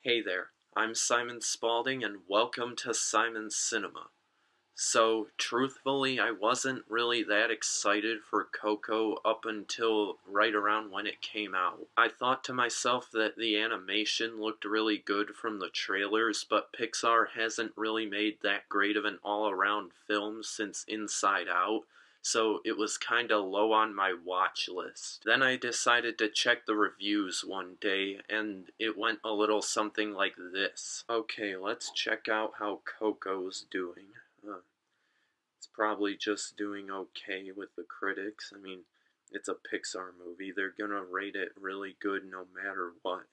Hey there, I'm Simon Spalding and welcome to Simon's Cinema. So, truthfully, I wasn't really that excited for Coco up until right around when it came out. I thought to myself that the animation looked really good from the trailers, but Pixar hasn't really made that great of an all-around film since Inside Out, so it was kinda low on my watch list. Then I decided to check the reviews one day, and it went a little something like this. Okay, let's check out how Coco's doing. It's probably just doing okay with the critics. I mean, it's a Pixar movie. They're gonna rate it really good no matter what.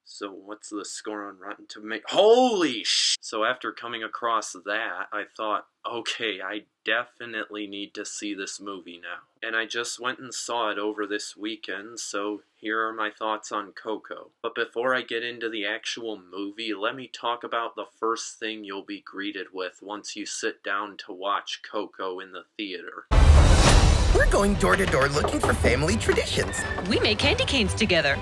So what's the score on Rotten Tomatoes? Holy sh! So after coming across that, I thought, okay, I definitely need to see this movie now. And I just went and saw it over this weekend, so here are my thoughts on Coco. But before I get into the actual movie, let me talk about the first thing you'll be greeted with once you sit down to watch Coco in the theater. We're going door to door looking for family traditions. We make candy canes together.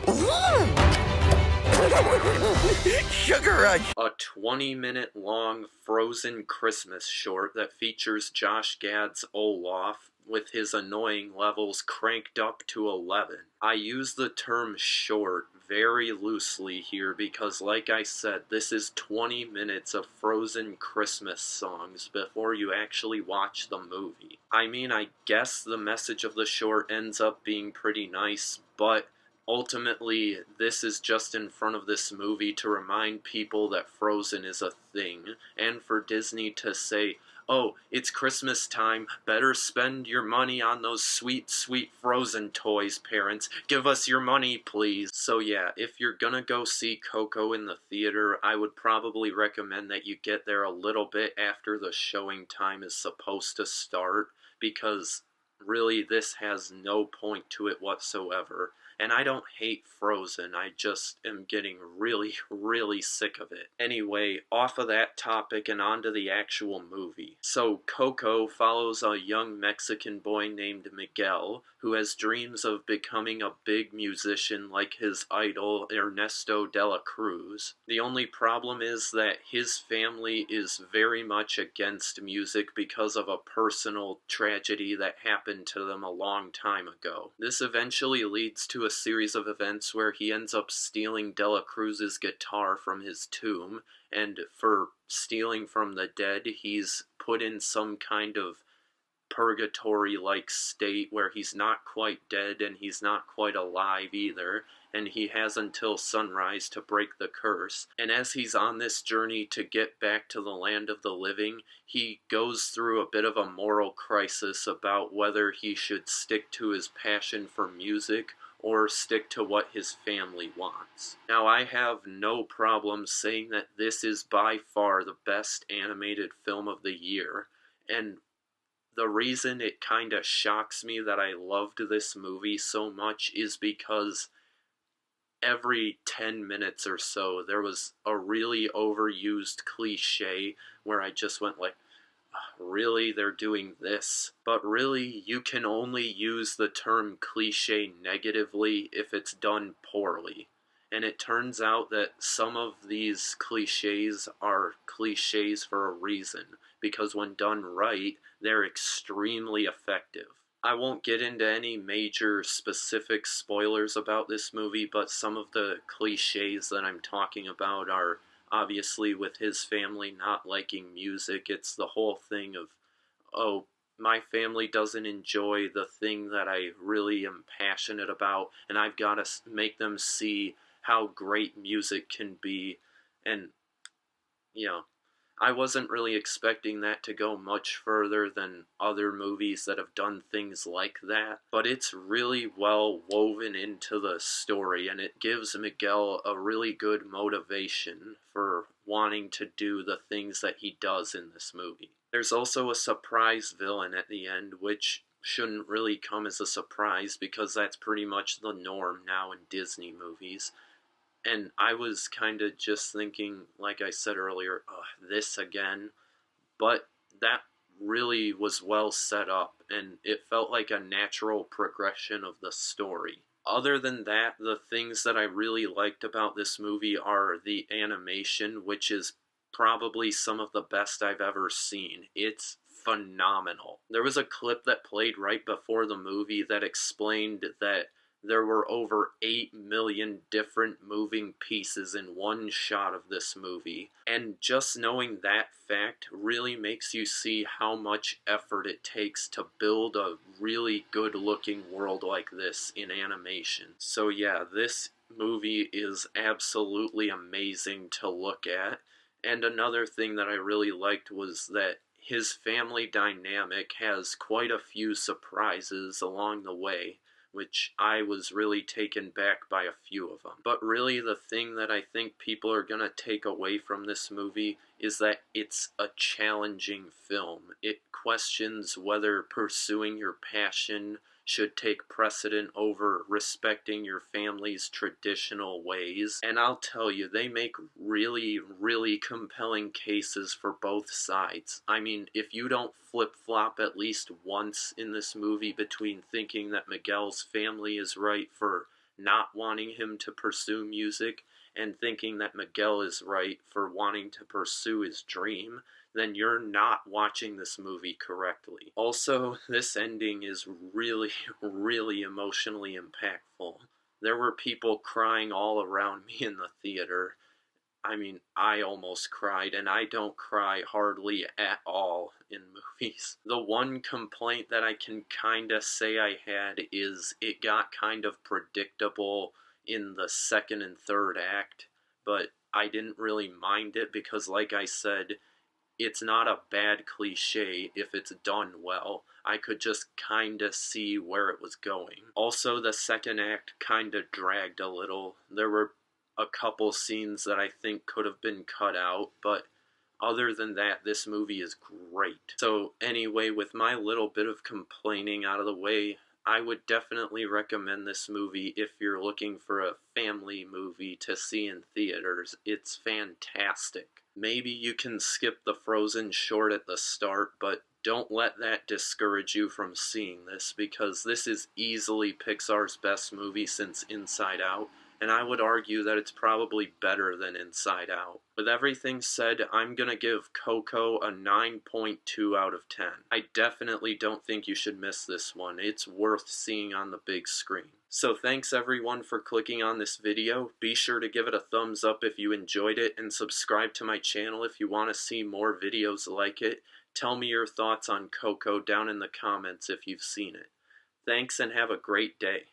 Sugar Rush. A 20-minute long Frozen Christmas short that features Josh Gad's Olaf with his annoying levels cranked up to 11. I use the term short very loosely here because, like I said, this is 20 minutes of Frozen Christmas songs before you actually watch the movie. I mean, I guess the message of the short ends up being pretty nice, but ultimately, this is just in front of this movie to remind people that Frozen is a thing, and for Disney to say, oh, it's Christmas time, better spend your money on those sweet, sweet Frozen toys, parents. Give us your money, please. So yeah, if you're gonna go see Coco in the theater, I would probably recommend that you get there a little bit after the showing time is supposed to start, because really this has no point to it whatsoever. And I don't hate Frozen, I just am getting really, really sick of it. Anyway, off of that topic and onto the actual movie. So, Coco follows a young Mexican boy named Miguel, who has dreams of becoming a big musician like his idol, Ernesto de la Cruz. The only problem is that his family is very much against music because of a personal tragedy that happened to them a long time ago. This eventually leads to a series of events where he ends up stealing De La Cruz's guitar from his tomb, and for stealing from the dead, he's put in some kind of purgatory-like state where he's not quite dead and he's not quite alive either, and he has until sunrise to break the curse. And as he's on this journey to get back to the land of the living, he goes through a bit of a moral crisis about whether he should stick to his passion for music or stick to what his family wants. Now, I have no problem saying that this is by far the best animated film of the year, and the reason it kinda shocks me that I loved this movie so much is because every 10 minutes or so there was a really overused cliche where I just went like, really, they're doing this? But really, you can only use the term cliche negatively if it's done poorly. And it turns out that some of these cliches are cliches for a reason, because when done right, they're extremely effective. I won't get into any major specific spoilers about this movie, but some of the cliches that I'm talking about are obviously with his family not liking music. It's the whole thing of, oh, my family doesn't enjoy the thing that I really am passionate about, and I've got to make them see how great music can be. And, you know, I wasn't really expecting that to go much further than other movies that have done things like that, but it's really well woven into the story, and it gives Miguel a really good motivation for wanting to do the things that he does in this movie. There's also a surprise villain at the end, which shouldn't really come as a surprise because that's pretty much the norm now in Disney movies. And I was kind of just thinking, like I said earlier, this again. But that really was well set up, and it felt like a natural progression of the story. Other than that, the things that I really liked about this movie are the animation, which is probably some of the best I've ever seen. It's phenomenal. There was a clip that played right before the movie that explained that there were over 8 million different moving pieces in one shot of this movie. And just knowing that fact really makes you see how much effort it takes to build a really good looking world like this in animation. So yeah, this movie is absolutely amazing to look at. And another thing that I really liked was that his family dynamic has quite a few surprises along the way, which I was really taken back by a few of them. But really, the thing that I think people are going to take away from this movie is that it's a challenging film. It questions whether pursuing your passion should take precedent over respecting your family's traditional ways. And I'll tell you, they make really, really compelling cases for both sides. I mean, if you don't flip-flop at least once in this movie between thinking that Miguel's family is right for not wanting him to pursue music and thinking that Miguel is right for wanting to pursue his dream, then you're not watching this movie correctly. Also, this ending is really, really emotionally impactful. There were people crying all around me in the theater. I mean, I almost cried, and I don't cry hardly at all in movies. The one complaint that I can kinda say I had is it got kind of predictable in the second and third act, but I didn't really mind it because, like I said, it's not a bad cliche if it's done well. I could just kinda see where it was going. Also, the second act kinda dragged a little. There were a couple scenes that I think could have been cut out, but other than that, this movie is great. So anyway, with my little bit of complaining out of the way, I would definitely recommend this movie if you're looking for a family movie to see in theaters. It's fantastic. Maybe you can skip the Frozen short at the start, but don't let that discourage you from seeing this, because this is easily Pixar's best movie since Inside Out, and I would argue that it's probably better than Inside Out. With everything said, I'm gonna give Coco a 9.2 out of 10. I definitely don't think you should miss this one. It's worth seeing on the big screen. So thanks everyone for clicking on this video. Be sure to give it a thumbs up if you enjoyed it, and subscribe to my channel if you want to see more videos like it. Tell me your thoughts on Coco down in the comments if you've seen it. Thanks and have a great day.